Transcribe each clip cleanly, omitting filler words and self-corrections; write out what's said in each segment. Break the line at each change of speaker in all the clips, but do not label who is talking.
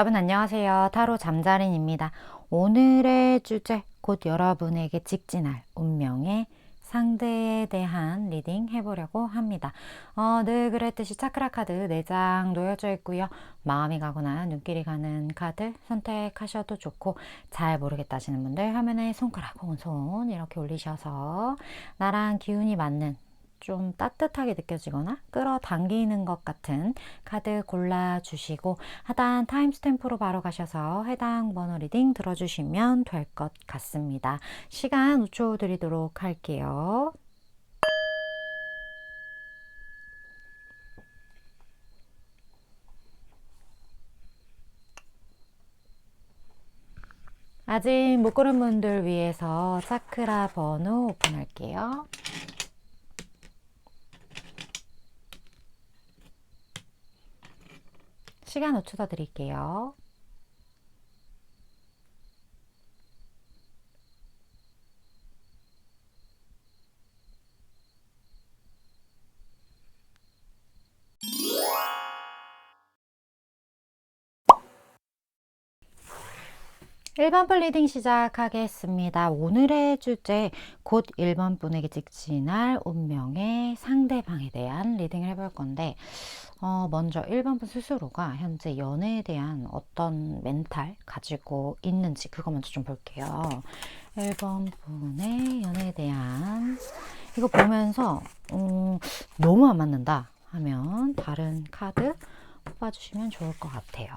여러분 안녕하세요. 타로 잠자린입니다. 오늘의 주제, 곧 여러분에게 직진할 운명의 상대에 대한 리딩 해보려고 합니다. 늘 그랬듯이 차크라 카드 4장 놓여져 있고요. 마음이 가거나 눈길이 가는 카드 선택하셔도 좋고, 잘 모르겠다 하시는 분들 화면에 손가락 혹은 손 이렇게 올리셔서 나랑 기운이 맞는, 좀 따뜻하게 느껴지거나 끌어당기는 것 같은 카드 골라주시고, 하단 타임스탬프로 바로 가셔서 해당 번호 리딩 들어주시면 될 것 같습니다. 시간 5초 드리도록 할게요. 아직 못 고른 분들 위해서 차크라 번호 오픈할게요. 시간 5초 더 드릴게요. 1번 분 리딩 시작하겠습니다. 오늘의 주제, 곧 1번 분에게 직진할 운명의 상대방에 대한 리딩을 해볼 건데, 먼저 1번 분 스스로가 현재 연애에 대한 어떤 멘탈 가지고 있는지 그거 먼저 좀 볼게요. 1번 분의 연애에 대한, 이거 보면서 너무 안 맞는다 하면 다른 카드 뽑아주시면 좋을 것 같아요.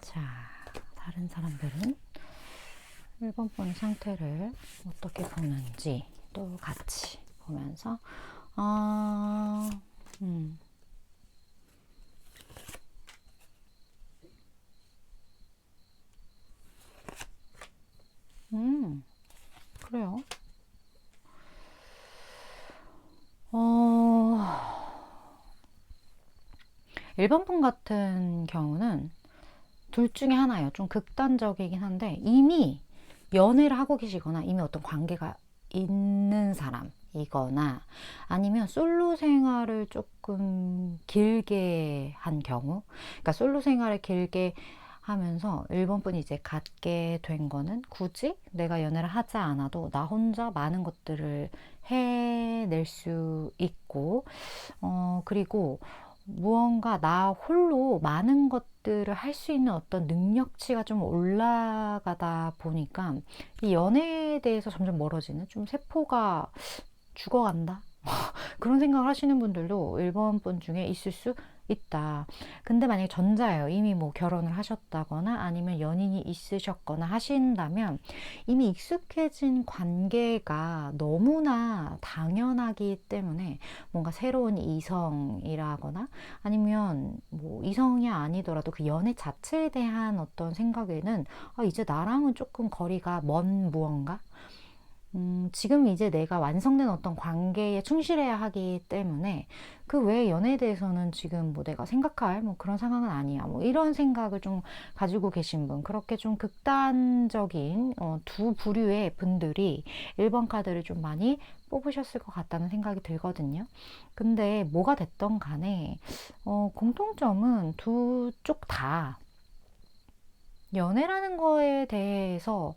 자, 다른 사람들은 1번 분 상태를 어떻게 보는지 또 같이 보면서 어, 음, 그래요. 1번 분 같은 경우는 둘 중에 하나예요. 좀 극단적이긴 한데, 이미 연애를 하고 계시거나 이미 어떤 관계가 있는 사람이거나, 아니면 솔로 생활을 조금 길게 한 경우, 그러니까 솔로 생활을 길게 하면서 1번 분이 이제 갖게 된 거는, 굳이 내가 연애를 하지 않아도 나 혼자 많은 것들을 해낼 수 있고, 그리고 무언가 나 홀로 많은 것들을 할 수 있는 어떤 능력치가 좀 올라가다 보니까 이 연애에 대해서 점점 멀어지는, 좀 세포가 죽어간다, 그런 생각을 하시는 분들도 1번 분 중에 있을 수 있다. 근데 만약에 전자예요. 이미 뭐 결혼을 하셨다거나 아니면 연인이 있으셨거나 하신다면, 이미 익숙해진 관계가 너무나 당연하기 때문에 뭔가 새로운 이성이라거나, 아니면 뭐 이성이 아니더라도 그 연애 자체에 대한 어떤 생각에는, 이제 나랑은 조금 거리가 먼 무언가, 지금 이제 내가 완성된 어떤 관계에 충실해야 하기 때문에 그 외의 연애에 대해서는 지금 뭐 내가 생각할 뭐 그런 상황은 아니야, 뭐 이런 생각을 좀 가지고 계신 분, 그렇게 좀 극단적인 두 부류의 분들이 1번 카드를 좀 많이 뽑으셨을 것 같다는 생각이 들거든요. 근데 뭐가 됐던 간에 공통점은 두 쪽 다 연애라는 거에 대해서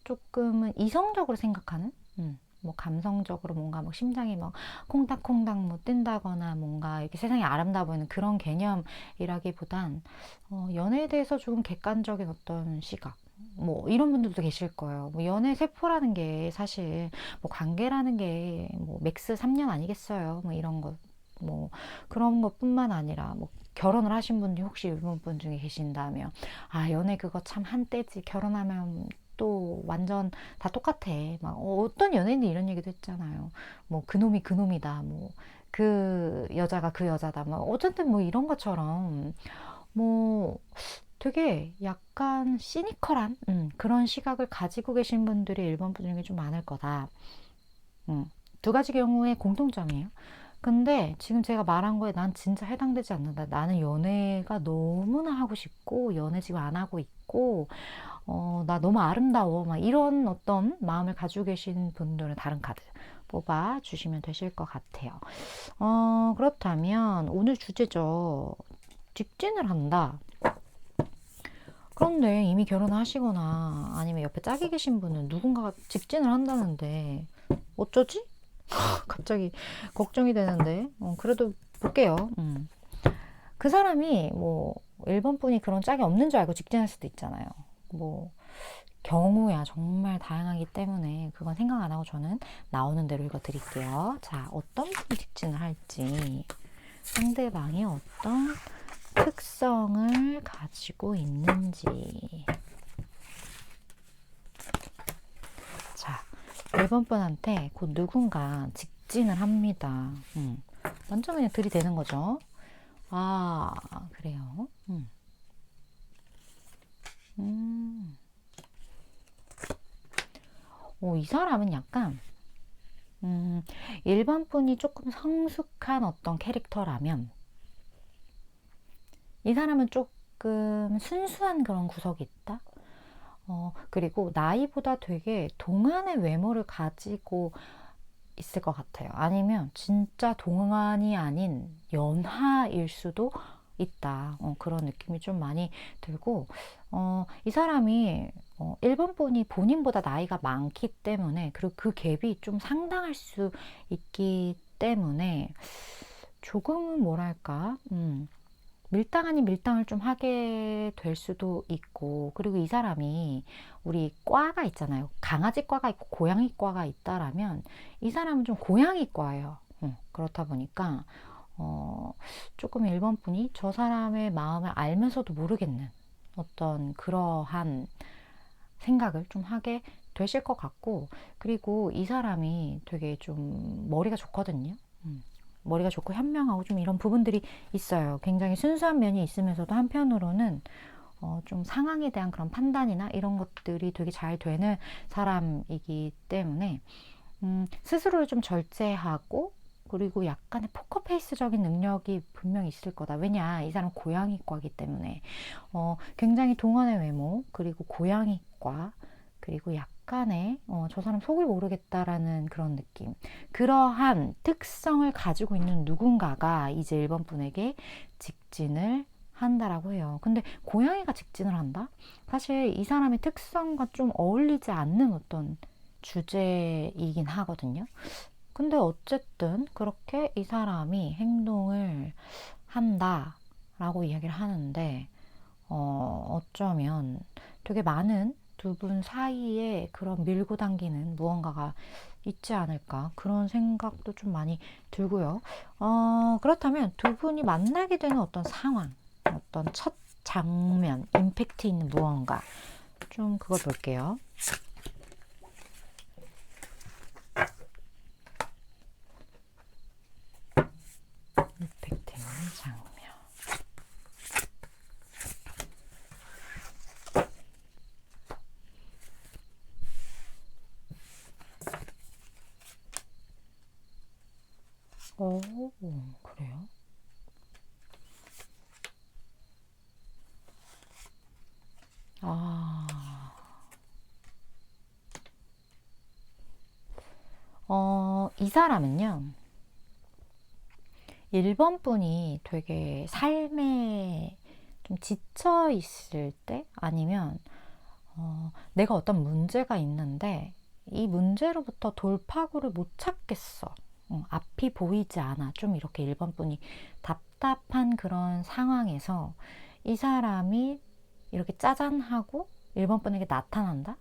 조금은 이성적으로 생각하는, 뭐 감성적으로 뭔가 뭐 심장이 막 콩닥콩닥 뭐 뛴다거나 뭔가 이렇게 세상이 아름다워 보이는 그런 개념이라기보단, 연애에 대해서 조금 객관적인 어떤 시각, 뭐 이런 분들도 계실 거예요. 뭐 연애 세포라는 게 사실, 뭐 관계라는 게 뭐 맥스 3년 아니겠어요. 뭐 이런 것, 뭐 그런 것뿐만 아니라, 뭐 결혼을 하신 분이 혹시 일본 분 중에 계신다면, 연애 그거 참 한때지, 결혼하면 또 완전 다 똑같아. 막 어떤 연예인이 이런 얘기도 했잖아요. 뭐 그놈이 그놈이다. 뭐 그 여자가 그 여자다. 뭐 어쨌든 뭐 이런 것처럼, 뭐 되게 약간 시니컬한 그런 시각을 가지고 계신 분들이 1번 분 중에 좀 많을 거다. 두 가지 경우의 공통점이에요. 근데 지금 제가 말한 거에 난 진짜 해당되지 않는다. 나는 연애가 너무나 하고 싶고 연애 지금 안 하고 있고, 나 너무 아름다워, 막 이런 어떤 마음을 가지고 계신 분들은 다른 카드 뽑아 주시면 되실 것 같아요. 그렇다면 오늘 주제죠. 직진을 한다. 그런데 이미 결혼하시거나 아니면 옆에 짝이 계신 분은 누군가가 직진을 한다는데 어쩌지? 갑자기 걱정이 되는데 그래도 볼게요. 그 사람이 뭐 1번 분이 그런 짝이 없는 줄 알고 직진할 수도 있잖아요. 뭐 경우야 정말 다양하기 때문에 그건 생각 안 하고 저는 나오는 대로 읽어 드릴게요. 자, 어떤 분이 직진을 할지, 상대방이 어떤 특성을 가지고 있는지. 자, 1번 분한테 곧 누군가 직진을 합니다. 완전 그냥 들이대는 거죠. 아, 그래요. 이 사람은 약간 1번 분이 조금 성숙한 어떤 캐릭터라면 이 사람은 조금 순수한 그런 구석이 있다. 그리고 나이보다 되게 동안의 외모를 가지고 있을 것 같아요. 아니면 진짜 동안이 아닌 연하일 수도 있다. 그런 느낌이 좀 많이 들고, 이 사람이 1번 분이 본인보다 나이가 많기 때문에, 그리고 그 갭이 좀 상당할 수 있기 때문에 조금은 뭐랄까, 밀당 아닌 밀당을 좀 하게 될 수도 있고, 그리고 이 사람이 우리 과가 있잖아요. 강아지 과가 있고 고양이 과가 있다라면 이 사람은 좀 고양이 과예요. 그렇다 보니까 조금 1번 분이 저 사람의 마음을 알면서도 모르겠는 어떤 그러한 생각을 좀 하게 되실 것 같고, 그리고 이 사람이 되게 좀 머리가 좋거든요. 머리가 좋고 현명하고 좀 이런 부분들이 있어요. 굉장히 순수한 면이 있으면서도 한편으로는 좀 상황에 대한 그런 판단이나 이런 것들이 되게 잘 되는 사람이기 때문에 스스로를 좀 절제하고, 그리고 약간의 포커페이스적인 능력이 분명히 있을 거다. 왜냐, 이 사람 고양이과이기 때문에 굉장히 동안의 외모, 그리고 고양이과, 그리고 약간의 저 사람 속을 모르겠다라는 그런 느낌, 그러한 특성을 가지고 있는 누군가가 이제 1번 분에게 직진을 한다라고 해요. 근데 고양이가 직진을 한다? 사실 이 사람의 특성과 좀 어울리지 않는 어떤 주제이긴 하거든요. 근데 어쨌든 그렇게 이 사람이 행동을 한다라고 이야기를 하는데, 어쩌면 되게 많은 두 분 사이에 그런 밀고 당기는 무언가가 있지 않을까, 그런 생각도 좀 많이 들고요. 그렇다면 두 분이 만나게 되는 어떤 상황, 어떤 첫 장면, 임팩트 있는 무언가, 좀 그걸 볼게요. 임팩트 있는 장면. 오, 그래요? 아, 이 사람은요, 1번 분이 되게 삶에 좀 지쳐 있을 때, 아니면 내가 어떤 문제가 있는데 이 문제로부터 돌파구를 못 찾겠어. 앞이 보이지 않아. 좀 이렇게 1번 분이 답답한 그런 상황에서 이 사람이 이렇게 짜잔하고 1번 분에게 나타난다?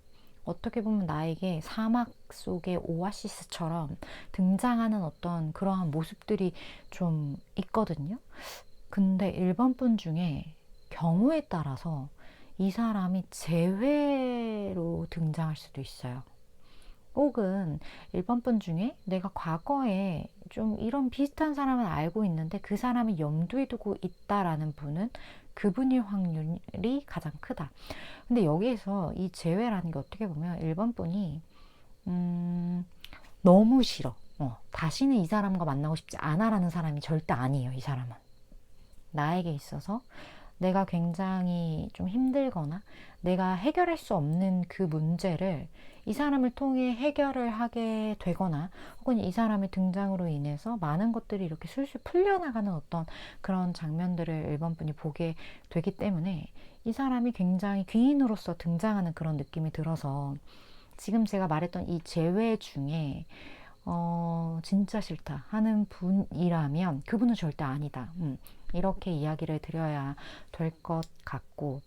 어떻게 보면 나에게 사막 속의 오아시스처럼 등장하는 어떤 그러한 모습들이 좀 있거든요. 근데 1번 분 중에 경우에 따라서 이 사람이 재회로 등장할 수도 있어요. 혹은 1번 분 중에 내가 과거에 좀 이런 비슷한 사람을 알고 있는데 그 사람이 염두에 두고 있다라는 분은 그분일 확률이 가장 크다. 근데 여기에서 이 재회라는 게 어떻게 보면 1번 분이 너무 싫어. 다시는 이 사람과 만나고 싶지 않아 라는 사람이 절대 아니에요. 이 사람은 나에게 있어서 내가 굉장히 좀 힘들거나 내가 해결할 수 없는 그 문제를 이 사람을 통해 해결을 하게 되거나 혹은 이 사람의 등장으로 인해서 많은 것들이 이렇게 술술 풀려나가는 어떤 그런 장면들을 1번 분이 보게 되기 때문에 이 사람이 굉장히 귀인으로서 등장하는 그런 느낌이 들어서 지금 제가 말했던 이 재회 중에 진짜 싫다 하는 분이라면 그분은 절대 아니다. 이렇게 이야기를 드려야 될 것 같고,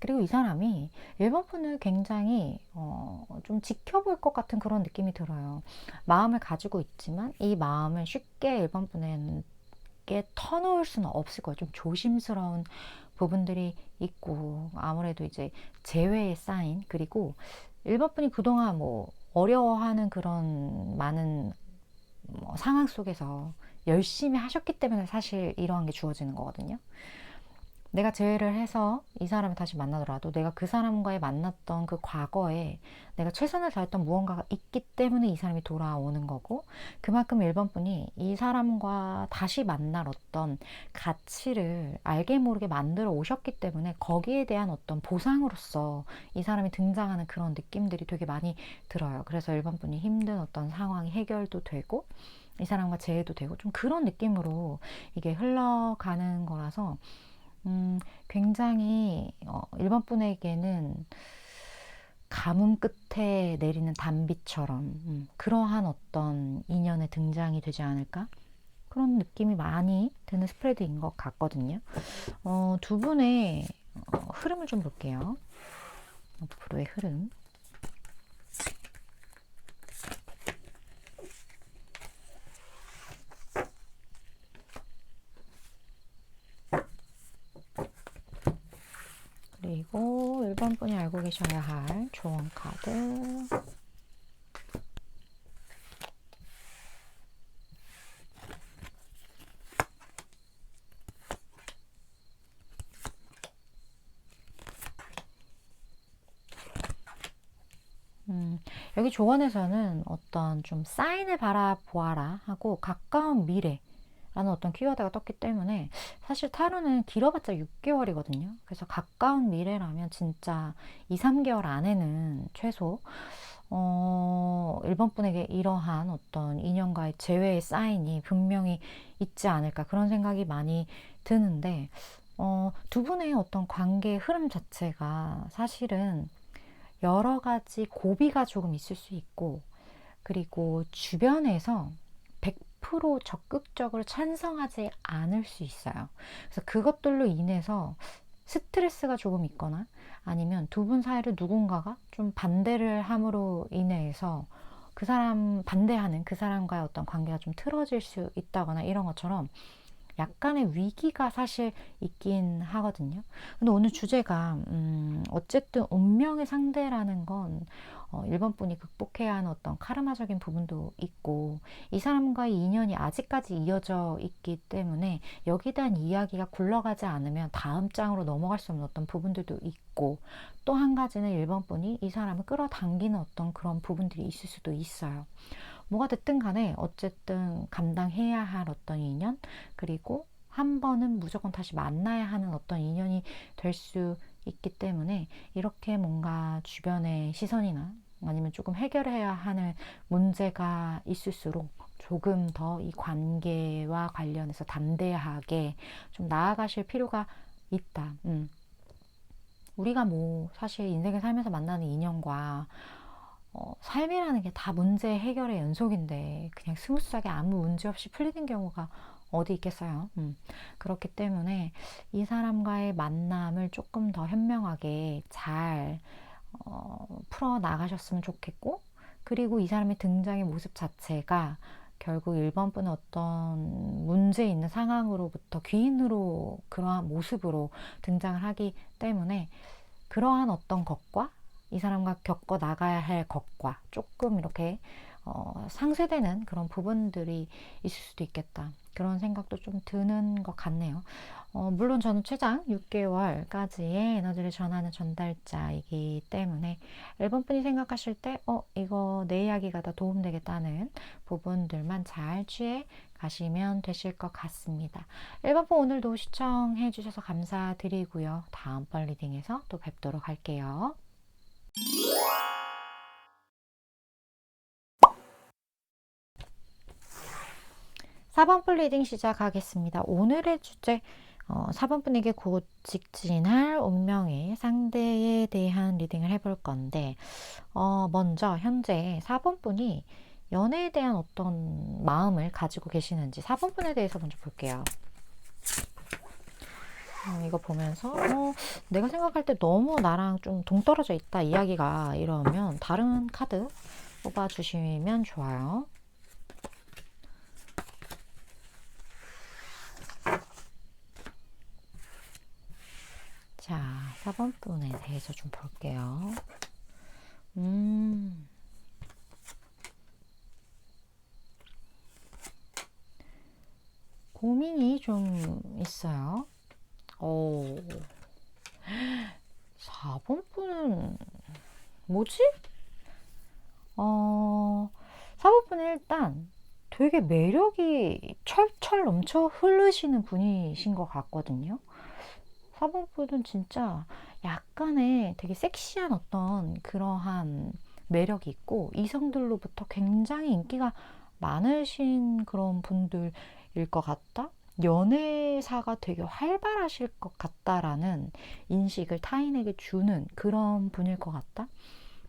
그리고 이 사람이 1번 분을 굉장히 좀 지켜볼 것 같은 그런 느낌이 들어요. 마음을 가지고 있지만 이 마음을 쉽게 1번 분에게 터놓을 수는 없을 거예요. 좀 조심스러운 부분들이 있고 아무래도 이제 재회에 쌓인 그리고 1번 분이 그동안 뭐 어려워하는 그런 많은 상황 속에서 열심히 하셨기 때문에 사실 이러한 게 주어지는 거거든요. 내가 재회를 해서 이 사람을 다시 만나더라도 내가 그 사람과의 만났던 그 과거에 내가 최선을 다했던 무언가가 있기 때문에 이 사람이 돌아오는 거고 그만큼 1번 분이 이 사람과 다시 만날 어떤 가치를 알게 모르게 만들어 오셨기 때문에 거기에 대한 어떤 보상으로서 이 사람이 등장하는 그런 느낌들이 되게 많이 들어요. 그래서 1번 분이 힘든 어떤 상황이 해결도 되고 이 사람과 재회도 되고 좀 그런 느낌으로 이게 흘러가는 거라서 굉장히 1번 분에게는 가뭄 끝에 내리는 단비처럼 그러한 어떤 인연의 등장이 되지 않을까? 그런 느낌이 많이 드는 스프레드인 것 같거든요. 두 분의 흐름을 좀 볼게요. 앞으로의 흐름. 그리고 1번 분이 알고 계셔야 할 조언 카드. 여기 조언에서는 어떤 좀 사인을 바라보아라 하고 가까운 미래 라는 어떤 키워드가 떴기 때문에 사실 타로는 길어봤자 6개월이거든요. 그래서 가까운 미래라면 진짜 2, 3개월 안에는 최소 1번 분에게 이러한 어떤 인연과의 재회의 사인이 분명히 있지 않을까 그런 생각이 많이 드는데 두 분의 어떤 관계의 흐름 자체가 사실은 여러 가지 고비가 조금 있을 수 있고 그리고 주변에서 100% 적극적으로 찬성하지 않을 수 있어요. 그래서 그것들로 인해서 스트레스가 조금 있거나 아니면 두 분 사이를 누군가가 좀 반대를 함으로 인해서 그 사람 반대하는 그 사람과의 어떤 관계가 좀 틀어질 수 있다거나 이런 것처럼 약간의 위기가 사실 있긴 하거든요. 근데 오늘 주제가 어쨌든 운명의 상대라는 건 1번 분이 극복해야 하는 어떤 카르마적인 부분도 있고 이 사람과의 인연이 아직까지 이어져 있기 때문에 여기에 대한 이야기가 굴러가지 않으면 다음 장으로 넘어갈 수 없는 어떤 부분들도 있고 또 한 가지는 1번 분이 이 사람을 끌어당기는 어떤 그런 부분들이 있을 수도 있어요. 뭐가 됐든 간에 어쨌든 감당해야 할 어떤 인연 그리고 한 번은 무조건 다시 만나야 하는 어떤 인연이 될 수 있기 때문에 이렇게 뭔가 주변의 시선이나 아니면 조금 해결해야 하는 문제가 있을수록 조금 더 이 관계와 관련해서 담대하게 좀 나아가실 필요가 있다. 우리가 뭐 사실 인생을 살면서 만나는 인연과 삶이라는 게 다 문제 해결의 연속인데 그냥 스무스하게 아무 문제 없이 풀리는 경우가 어디 있겠어요. 그렇기 때문에 이 사람과의 만남을 조금 더 현명하게 잘 풀어 나가셨으면 좋겠고 그리고 이 사람의 등장의 모습 자체가 결국 1번 분은 어떤 문제 있는 상황으로부터 귀인으로 그러한 모습으로 등장을 하기 때문에 그러한 어떤 것과 이 사람과 겪어 나가야 할 것과 조금 이렇게 상쇄되는 그런 부분들이 있을 수도 있겠다. 그런 생각도 좀 드는 것 같네요. 물론 저는 최장 6개월까지의 에너지를 전하는 전달자이기 때문에 1번 분이 생각하실 때 이거 내 이야기가 더 도움되겠다는 부분들만 잘 취해 가시면 되실 것 같습니다. 1번 분 오늘도 시청해 주셔서 감사드리고요. 다음번 리딩에서 또 뵙도록 할게요. 4번 분 리딩 시작하겠습니다. 오늘의 주제 4번 분에게 곧 직진할 운명의 상대에 대한 리딩을 해볼 건데 먼저 현재 4번 분이 연애에 대한 어떤 마음을 가지고 계시는지 4번 분에 대해서 먼저 볼게요. 이거 보면서 내가 생각할 때 너무 나랑 좀 동떨어져 있다 이야기가 이러면 다른 카드 뽑아주시면 좋아요. 자, 4번 분에 대해서 좀 볼게요. 고민이 좀 있어요. 4번 분은 뭐지? 4번 분은 일단 되게 매력이 철철 넘쳐 흐르시는 분이신 것 같거든요. 4번 분은 진짜 약간의 되게 섹시한 어떤 그러한 매력이 있고 이성들로부터 굉장히 인기가 많으신 그런 분들일 것 같다? 연애사가 되게 활발하실 것 같다라는 인식을 타인에게 주는 그런 분일 것 같다?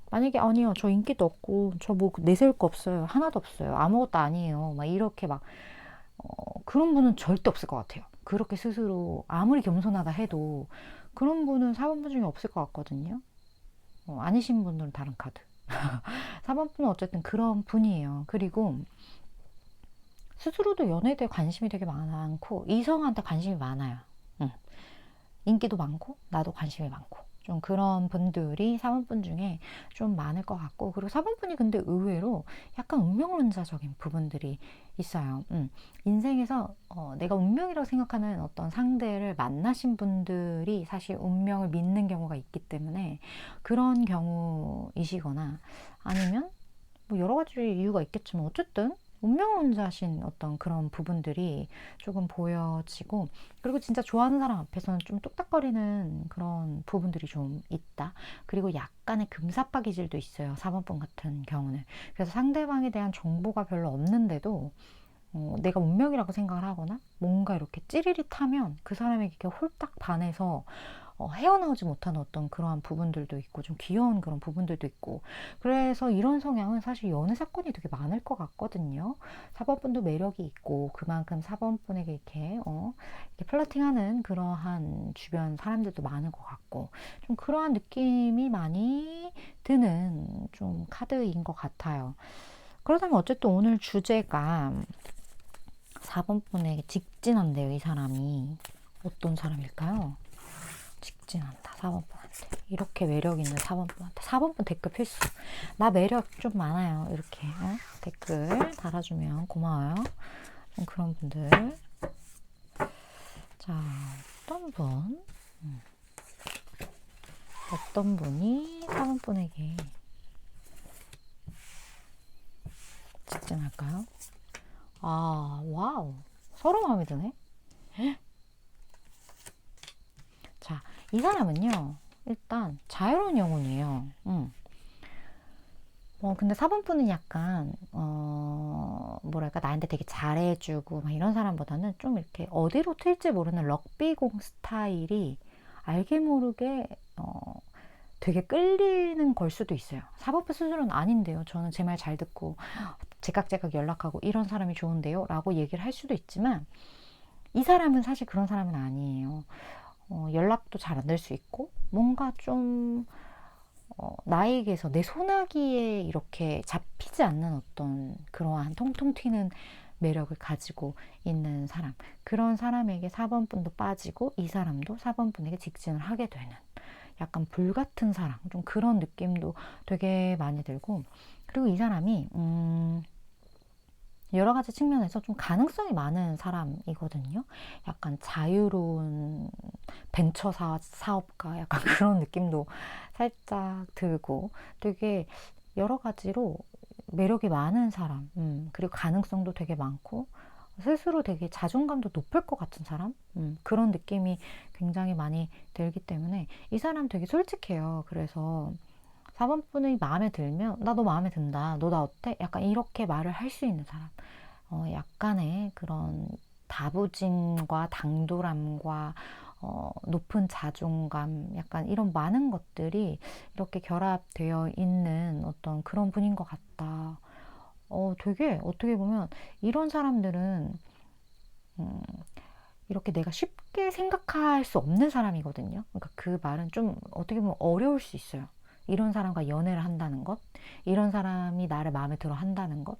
만약에 아니요 저 인기도 없고 저 뭐 내세울 거 없어요 하나도 없어요 아무것도 아니에요 막 이렇게 막 그런 분은 절대 없을 것 같아요. 그렇게 스스로 아무리 겸손하다 해도 그런 분은 4번 분 중에 없을 것 같거든요. 아니신 분들은 다른 카드. 4번 분은 어쨌든 그런 분이에요. 그리고 스스로도 연애에 대해 관심이 되게 많고 이성한테 관심이 많아요. 인기도 많고 나도 관심이 많고 좀 그런 분들이 4번 분 중에 좀 많을 것 같고 그리고 4번 분이 근데 의외로 약간 운명론자적인 부분들이 있어요. 인생에서 내가 운명이라고 생각하는 어떤 상대를 만나신 분들이 사실 운명을 믿는 경우가 있기 때문에 그런 경우이시거나 아니면 뭐 여러 가지 이유가 있겠지만 어쨌든 운명론자신 어떤 그런 부분들이 조금 보여지고 그리고 진짜 좋아하는 사람 앞에서는 좀 뚝딱거리는 그런 부분들이 좀 있다. 그리고 약간의 금사빠 기질도 있어요. 4번분 같은 경우는. 그래서 상대방에 대한 정보가 별로 없는데도 내가 운명이라고 생각을 하거나 뭔가 이렇게 찌릿하면 그 사람에게 이렇게 홀딱 반해서 헤어나오지 못하는 어떤 그러한 부분들도 있고 좀 귀여운 그런 부분들도 있고 그래서 이런 성향은 사실 연애 사건이 되게 많을 것 같거든요. 4번분도 매력이 있고 그만큼 4번분에게 이렇게 플러팅하는 그러한 주변 사람들도 많은 것 같고 좀 그러한 느낌이 많이 드는 좀 카드인 것 같아요. 그렇다면 어쨌든 오늘 주제가 4번분에게 직진한대요. 이 사람이 어떤 사람일까요? 직진한다. 4번분한테. 이렇게 매력 있는 4번분한테. 4번분 댓글 필수. 나 매력 좀 많아요. 이렇게 댓글 달아주면 고마워요. 좀 그런 분들. 자, 어떤 분? 어떤 분이 4번분에게 직진할까요? 와우. 서로 마음에 드네. 자, 이 사람은요, 일단 자유로운 영혼이에요. 근데 4번분은 약간, 뭐랄까, 나한테 되게 잘해주고, 막 이런 사람보다는 좀 이렇게 어디로 튈지 모르는 럭비공 스타일이 알게 모르게, 되게 끌리는 걸 수도 있어요. 4번분 스스로는 아닌데요. 저는 제 말 잘 듣고, 제깍제깍 연락하고, 이런 사람이 좋은데요. 라고 얘기를 할 수도 있지만, 이 사람은 사실 그런 사람은 아니에요. 연락도 잘 안 될 수 있고, 뭔가 좀, 나에게서 내 소나기에 이렇게 잡히지 않는 어떤 그러한 통통 튀는 매력을 가지고 있는 사람. 그런 사람에게 4번분도 빠지고 이 사람도 4번분에게 직진을 하게 되는 약간 불같은 사랑. 좀 그런 느낌도 되게 많이 들고 그리고 이 사람이 여러 가지 측면에서 좀 가능성이 많은 사람이거든요. 약간 자유로운 벤처 사업가 약간 그런 느낌도 살짝 들고 되게 여러 가지로 매력이 많은 사람, 그리고 가능성도 되게 많고 스스로 되게 자존감도 높을 것 같은 사람, 그런 느낌이 굉장히 많이 들기 때문에 이 사람 되게 솔직해요. 그래서 4번 분이 마음에 들면 나 너 마음에 든다. 너 나 어때? 약간 이렇게 말을 할 수 있는 사람. 약간의 그런 다부짐과 당돌함과 높은 자존감, 약간 이런 많은 것들이 이렇게 결합되어 있는 어떤 그런 분인 것 같다. 되게 어떻게 보면 이런 사람들은 음, 이렇게 내가 쉽게 생각할 수 없는 사람이거든요. 그러니까 그 말은 좀 어떻게 보면 어려울 수 있어요. 이런 사람과 연애를 한다는 것, 이런 사람이 나를 마음에 들어 한다는 것,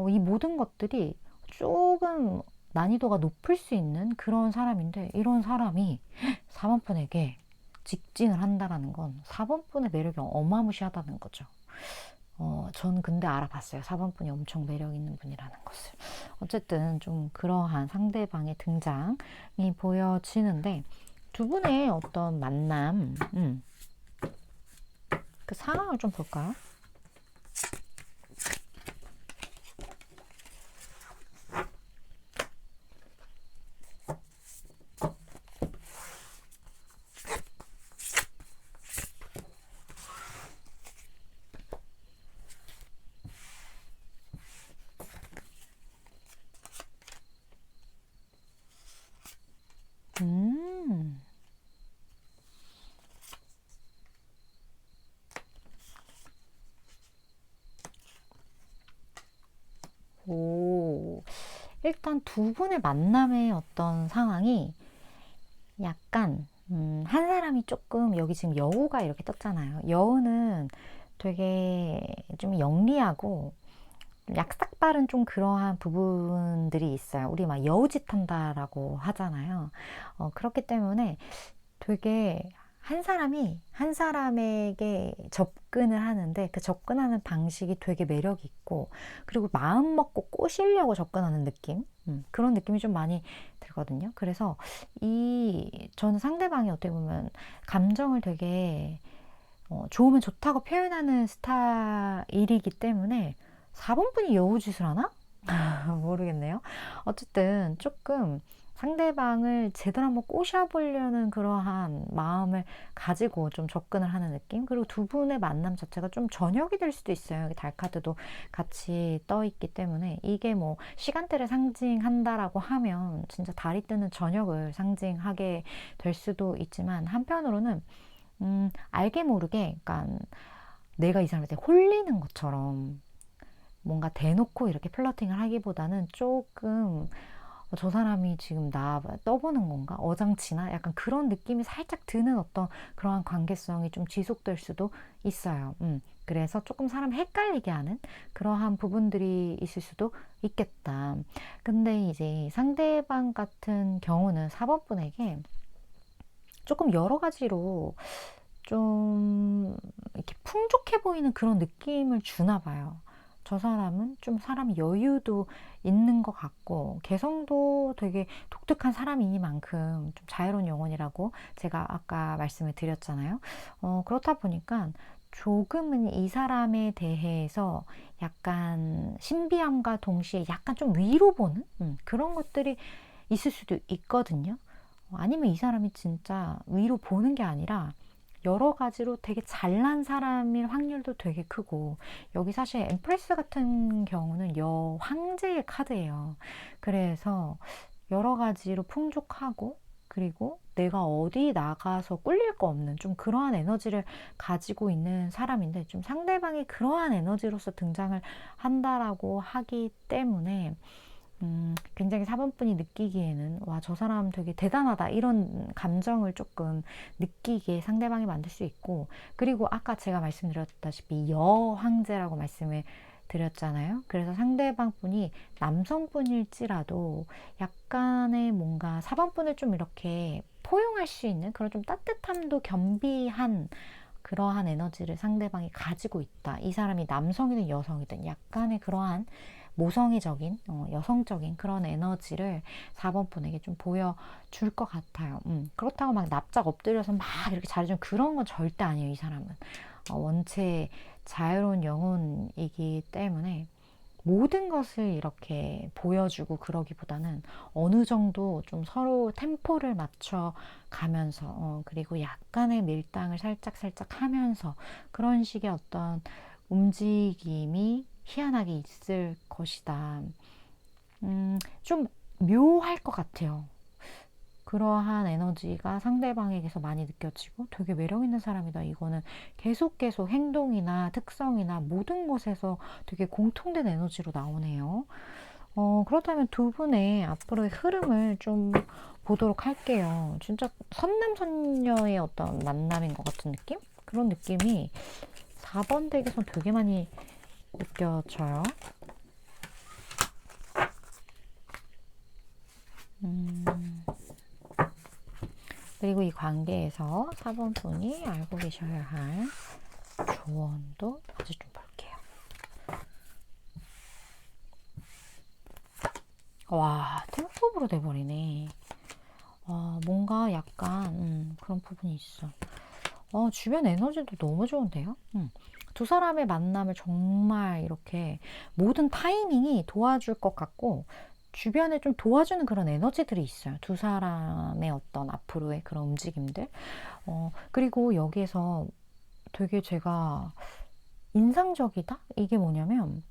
이 모든 것들이 조금 난이도가 높을 수 있는 그런 사람인데 이런 사람이 4번분에게 직진을 한다라는 건 4번분의 매력이 어마무시하다는 거죠. 전 근데 알아봤어요. 4번분이 엄청 매력 있는 분이라는 것을. 어쨌든 좀 그러한 상대방의 등장이 보여지는데 두 분의 어떤 만남, 그 상황을 좀 볼까요? 음, 오. 일단 두 분의 만남의 어떤 상황이 약간 한 사람이 조금 여기 지금 여우가 이렇게 떴잖아요. 여우는 되게 좀 영리하고 좀 약삭빠른 좀 그러한 부분들이 있어요. 우리 막 여우짓 한다라고 하잖아요. 그렇기 때문에 되게 한 사람이 한 사람에게 접근을 하는데 그 접근하는 방식이 되게 매력 있고 그리고 마음 먹고 꼬시려고 접근하는 느낌, 그런 느낌이 좀 많이 들거든요. 그래서 저는 상대방이 어떻게 보면 감정을 되게 좋으면 좋다고 표현하는 스타일이기 때문에 4번분이 여우짓을 하나? 모르겠네요. 어쨌든 조금 상대방을 제대로 한번 꼬셔보려는 그러한 마음을 가지고 좀 접근을 하는 느낌? 그리고 두 분의 만남 자체가 좀 저녁이 될 수도 있어요. 여기 달카드도 같이 떠 있기 때문에 이게 뭐 시간대를 상징한다라고 하면 진짜 달이 뜨는 저녁을 상징하게 될 수도 있지만 한편으로는 알게 모르게 약간 내가 이 사람한테 홀리는 것처럼 뭔가 대놓고 이렇게 플러팅을 하기보다는 조금 저 사람이 지금 나 떠보는 건가? 어장치나? 약간 그런 느낌이 살짝 드는 어떤 그러한 관계성이 좀 지속될 수도 있어요. 그래서 조금 사람 헷갈리게 하는 그러한 부분들이 있을 수도 있겠다. 근데 이제 상대방 같은 경우는 4번분에게 조금 여러 가지로 좀 이렇게 풍족해 보이는 그런 느낌을 주나 봐요. 저 사람은 좀 사람 여유도 있는 것 같고 개성도 되게 독특한 사람이니만큼 좀 자유로운 영혼이라고 제가 아까 말씀을 드렸잖아요. 그렇다 보니까 조금은 이 사람에 대해서 약간 신비함과 동시에 약간 좀 위로 보는 그런 것들이 있을 수도 있거든요. 아니면 이 사람이 진짜 위로 보는 게 아니라 여러 가지로 되게 잘난 사람일 확률도 되게 크고 여기 사실 엠프레스 같은 경우는 여황제의 카드예요. 그래서 여러 가지로 풍족하고 그리고 내가 어디 나가서 꿀릴 거 없는 좀 그러한 에너지를 가지고 있는 사람인데 좀 상대방이 그러한 에너지로서 등장을 한다라고 하기 때문에 굉장히 4번분이 느끼기에는 와, 저 사람 되게 대단하다 이런 감정을 조금 느끼게 상대방이 만들 수 있고 그리고 아까 제가 말씀드렸다시피 여황제라고 말씀을 드렸잖아요. 그래서 상대방 분이 남성분일지라도 약간의 뭔가 4번분을 좀 이렇게 포용할 수 있는 그런 좀 따뜻함도 겸비한 그러한 에너지를 상대방이 가지고 있다. 이 사람이 남성이든 여성이든 약간의 그러한 모성애적인, 여성적인 그런 에너지를 4번 분에게 좀 보여줄 것 같아요. 그렇다고 막 납작 엎드려서 막 이렇게 잘해주는 그런 건 절대 아니에요, 이 사람은. 원체 자유로운 영혼이기 때문에 모든 것을 이렇게 보여주고 그러기보다는 어느 정도 좀 서로 템포를 맞춰 가면서, 그리고 약간의 밀당을 살짝 하면서 그런 식의 어떤 움직임이 희한하게 있을 것이다. 좀 묘할 것 같아요. 그러한 에너지가 상대방에게서 많이 느껴지고 되게 매력 있는 사람이다. 이거는 계속 행동이나 특성이나 모든 것에서 되게 공통된 에너지로 나오네요. 그렇다면 두 분의 앞으로의 흐름을 좀 보도록 할게요. 진짜 선남선녀의 어떤 만남인 것 같은 느낌? 그런 느낌이 4번 덱에서 되게 많이 느껴져요. 그리고 이 관계에서 4번 분이 알고 계셔야 할 조언도 같이 좀 볼게요. 와, 템포브로 돼버리네. 뭔가 약간 그런 부분이 있어. 주변 에너지도 너무 좋은데요? 두 사람의 만남을 정말 이렇게 모든 타이밍이 도와줄 것 같고 주변에 좀 도와주는 그런 에너지들이 있어요. 두 사람의 어떤 앞으로의 그런 움직임들. 그리고 여기에서 되게 제가 인상적이다? 이게 뭐냐면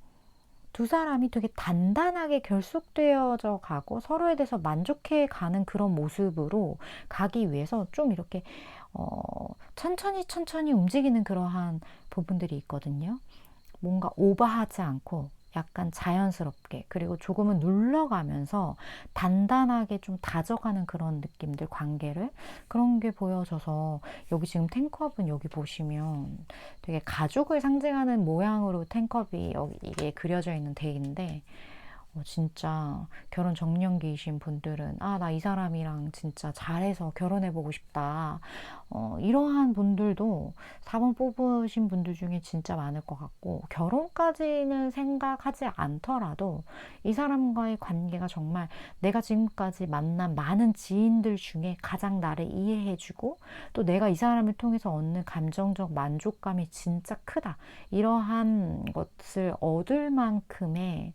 두 사람이 되게 단단하게 결속되어져 가고 서로에 대해서 만족해 가는 그런 모습으로 가기 위해서 좀 이렇게 천천히 움직이는 그러한 부분들이 있거든요. 뭔가 오버하지 않고 약간 자연스럽게 그리고 조금은 눌러가면서 단단하게 좀 다져가는 그런 느낌들 관계를 그런 게 보여져서 여기 지금 탱컵은 여기 보시면 되게 가족을 상징하는 모양으로 탱컵이 여기에 그려져 있는 덱인데 진짜 결혼 정년기이신 분들은 나 이 사람이랑 진짜 잘해서 결혼해보고 싶다. 이러한 분들도 4번 뽑으신 분들 중에 진짜 많을 것 같고 결혼까지는 생각하지 않더라도 이 사람과의 관계가 정말 내가 지금까지 만난 많은 지인들 중에 가장 나를 이해해주고 또 내가 이 사람을 통해서 얻는 감정적 만족감이 진짜 크다. 이러한 것을 얻을 만큼의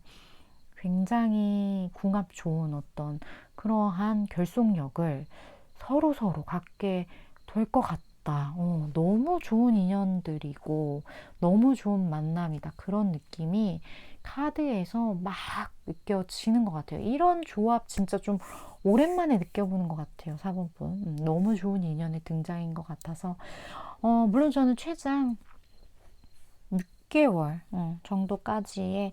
굉장히 궁합 좋은 어떤 그러한 결속력을 서로 갖게 될 것 같다. 너무 좋은 인연들이고 너무 좋은 만남이다. 그런 느낌이 카드에서 막 느껴지는 것 같아요. 이런 조합 진짜 좀 오랜만에 느껴보는 것 같아요. 4번 분. 너무 좋은 인연의 등장인 것 같아서 물론 저는 최장 6개월 정도까지의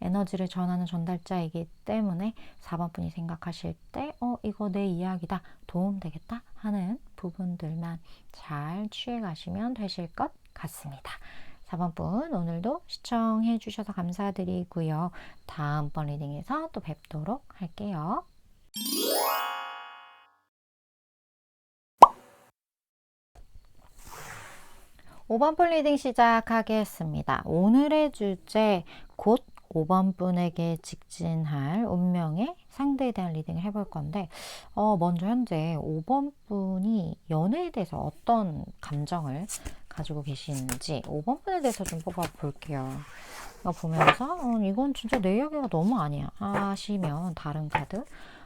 에너지를 전하는 전달자이기 때문에 4번 분이 생각하실 때 이거 내 이야기다 도움되겠다 하는 부분들만 잘 취해 가시면 되실 것 같습니다. 4번 분 오늘도 시청해 주셔서 감사드리고요. 다음번 리딩에서 또 뵙도록 할게요. 5번 분 리딩 시작하겠습니다. 오늘의 주제 곧 5번 분에게 직진할 운명의 상대에 대한 리딩을 해볼 건데 먼저 현재 5번 분이 연애에 대해서 어떤 감정을 가지고 계시는지 5번 분에 대해서 좀 뽑아볼게요. 보면서 이건 진짜 내 이야기가 너무 아니야 하시면 다른 카드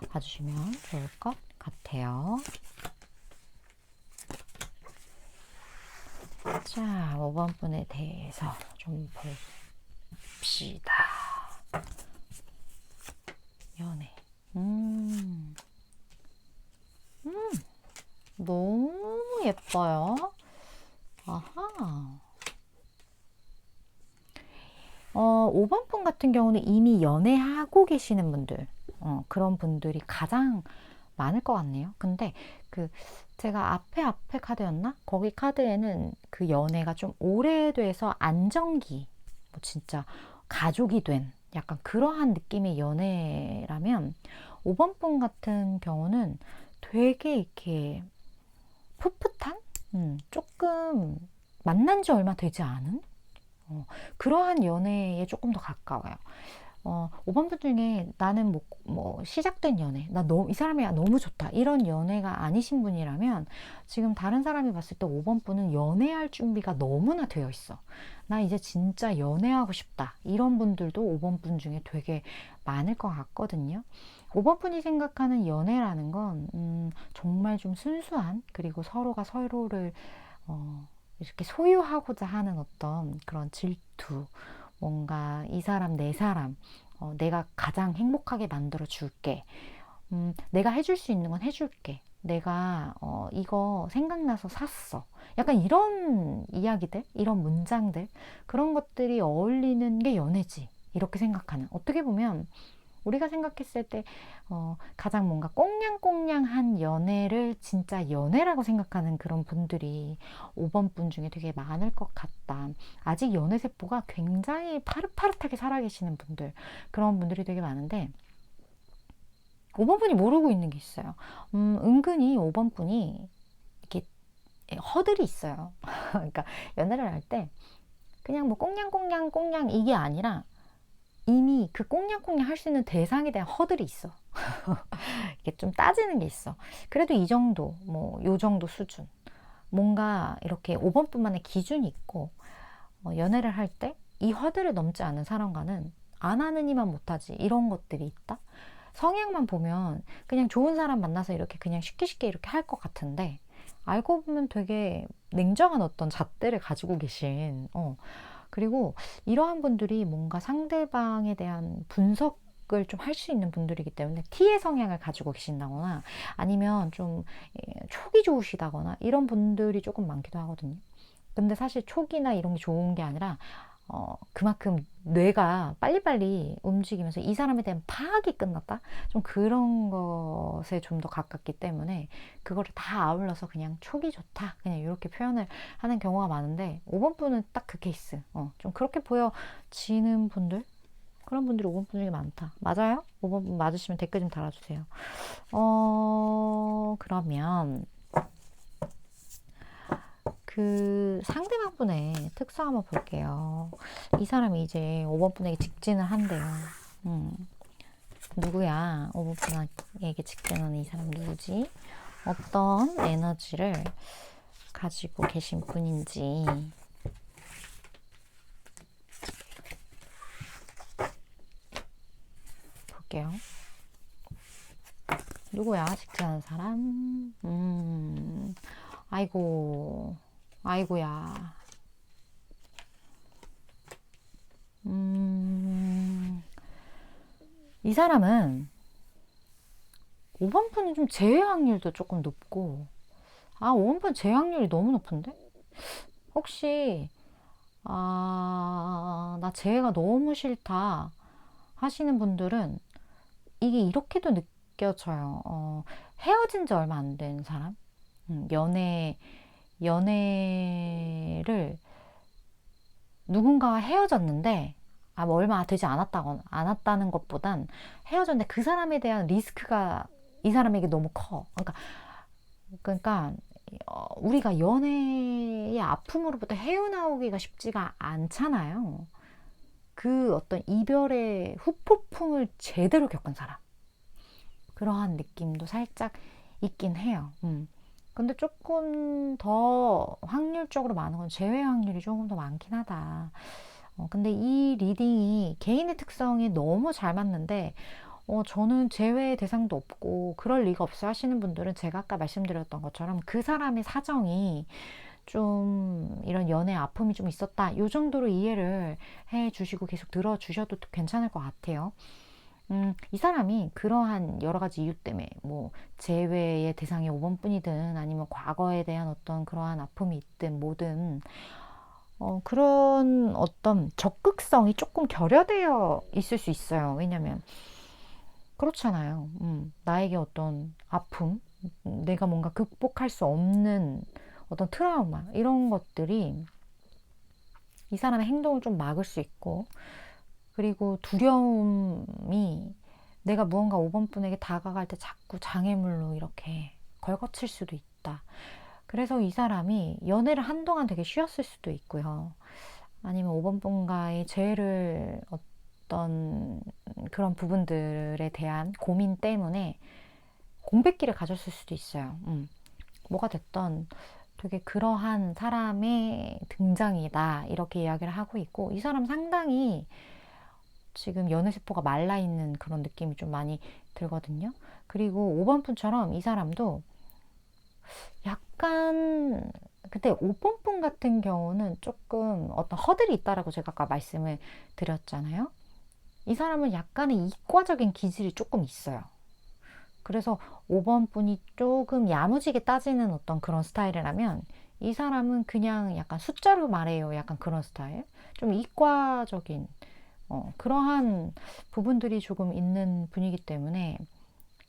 봐주시면 좋을 것 같아요. 자, 5번 분에 대해서 좀 봅시다. 연애. 너무 예뻐요. 아하. 5번 분 같은 경우는 이미 연애하고 계시는 분들, 그런 분들이 가장 많을 것 같네요. 근데 제가 앞에 카드였나? 거기 카드에는 그 연애가 좀 오래돼서 안정기, 뭐 진짜 가족이 된 약간 그러한 느낌의 연애라면 5번 분 같은 경우는 되게 이렇게 풋풋한? 조금 만난 지 얼마 되지 않은? 그러한 연애에 조금 더 가까워요. 5번 분 중에 나는 뭐 시작된 연애, 이 사람이 너무 좋다, 이런 연애가 아니신 분이라면 지금 다른 사람이 봤을 때 5번 분은 연애할 준비가 너무나 되어 있어. 나 이제 진짜 연애하고 싶다. 이런 분들도 5번 분 중에 되게 많을 것 같거든요. 5번 분이 생각하는 연애라는 건 정말 좀 순수한, 그리고 서로가 서로를 이렇게 소유하고자 하는 어떤 그런 질투, 뭔가 이 사람 내 사람, 내가 가장 행복하게 만들어 줄게, 내가 해줄 수 있는 건 해줄게, 내가 이거 생각나서 샀어, 약간 이런 이야기들, 이런 문장들, 그런 것들이 어울리는 게 연애지, 이렇게 생각하는, 어떻게 보면 우리가 생각했을 때 가장 뭔가 꽁냥꽁냥한 연애를 진짜 연애라고 생각하는 그런 분들이 5번 분 중에 되게 많을 것 같다. 아직 연애 세포가 굉장히 파릇파릇하게 살아계시는 분들, 그런 분들이 되게 많은데 5번 분이 모르고 있는 게 있어요. 은근히 5번 분이 이렇게 허들이 있어요. 그러니까 연애를 할 때 그냥 뭐 꽁냥꽁냥 꽁냥 이게 아니라 이미 그 꽁냥꽁냥 할 수 있는 대상에 대한 허들이 있어. 이게 좀 따지는 게 있어. 그래도 이 정도, 뭐, 요 정도 수준. 뭔가 이렇게 5번뿐만의 기준이 있고, 연애를 할 때 이 허들을 넘지 않은 사람과는 안 하느니만 못하지. 이런 것들이 있다. 성향만 보면 그냥 좋은 사람 만나서 이렇게 그냥 쉽게 쉽게 이렇게 할 것 같은데, 알고 보면 되게 냉정한 어떤 잣대를 가지고 계신, 그리고 이러한 분들이 뭔가 상대방에 대한 분석을 좀 할 수 있는 분들이기 때문에 T의 성향을 가지고 계신다거나 아니면 좀 촉이 좋으시다거나 이런 분들이 조금 많기도 하거든요. 근데 사실 촉이나 이런 게 좋은 게 아니라 그만큼 뇌가 빨리빨리 움직이면서 이 사람에 대한 파악이 끝났다? 좀 그런 것에 좀 더 가깝기 때문에 그거를 다 아울러서 그냥 촉이 좋다, 그냥 이렇게 표현을 하는 경우가 많은데 5번 분은 딱 그 케이스. 좀 그렇게 보여지는 분들, 그런 분들이 5번 분 중에 많다. 맞아요? 5번 분 맞으시면 댓글 좀 달아주세요. 그러면 그 상대방 분의 특성 한번 볼게요. 이 사람이 이제 5번 분에게 직진을 한대요. 누구야? 5번 분에게 직진하는 이 사람 누구지? 어떤 에너지를 가지고 계신 분인지 볼게요. 누구야? 직진하는 사람? 아이고, 아이고야. 이 사람은 5번 분이 좀 제외 확률도 조금 높고, 5번 분 제외 확률이 너무 높은데? 혹시, 나 제외가 너무 싫다 하시는 분들은 이게 이렇게도 느껴져요. 헤어진 지 얼마 안 된 사람? 연애를 누군가와 헤어졌는데, 뭐 얼마 되지 않았다는 것보단 헤어졌는데 그 사람에 대한 리스크가 이 사람에게 너무 커. 그러니까 우리가 연애의 아픔으로부터 헤어나오기가 쉽지가 않잖아요. 그 어떤 이별의 후폭풍을 제대로 겪은 사람. 그러한 느낌도 살짝 있긴 해요. 근데 조금 더 확률적으로 많은 건 제외 확률이 조금 더 많긴 하다. 근데 이 리딩이 개인의 특성에 너무 잘 맞는데, 저는 제외 대상도 없고 그럴 리가 없어 하시는 분들은 제가 아까 말씀드렸던 것처럼 그 사람의 사정이 좀 이런 연애 아픔이 좀 있었다, 요 정도로 이해를 해 주시고 계속 들어 주셔도 괜찮을 것 같아요. 이 사람이 그러한 여러 가지 이유 때문에 뭐 재회의 대상이 5번 뿐이든 아니면 과거에 대한 어떤 그러한 아픔이 있든 뭐든 그런 어떤 적극성이 조금 결여되어 있을 수 있어요. 왜냐면 그렇잖아요. 나에게 어떤 아픔, 내가 뭔가 극복할 수 없는 어떤 트라우마, 이런 것들이 이 사람의 행동을 좀 막을 수 있고, 그리고 두려움이 내가 무언가 5번 분에게 다가갈 때 자꾸 장애물로 이렇게 걸거칠 수도 있다. 그래서 이 사람이 연애를 한동안 되게 쉬었을 수도 있고요. 아니면 5번 분과의 재회를 어떤 그런 부분들에 대한 고민 때문에 공백기를 가졌을 수도 있어요. 뭐가 됐던 되게 그러한 사람의 등장이다 이렇게 이야기를 하고 있고, 이 사람 상당히 지금 연애세포가 말라있는 그런 느낌이 좀 많이 들거든요. 그리고 5번 분처럼 이 사람도 약간, 근데 5번 분 같은 경우는 조금 어떤 허들이 있다라고 제가 아까 말씀을 드렸잖아요. 이 사람은 약간의 이과적인 기질이 조금 있어요. 그래서 5번 분이 조금 야무지게 따지는 어떤 그런 스타일이라면, 이 사람은 그냥 약간 숫자로 말해요. 약간 그런 스타일. 좀 이과적인 그러한 부분들이 조금 있는 분이기 때문에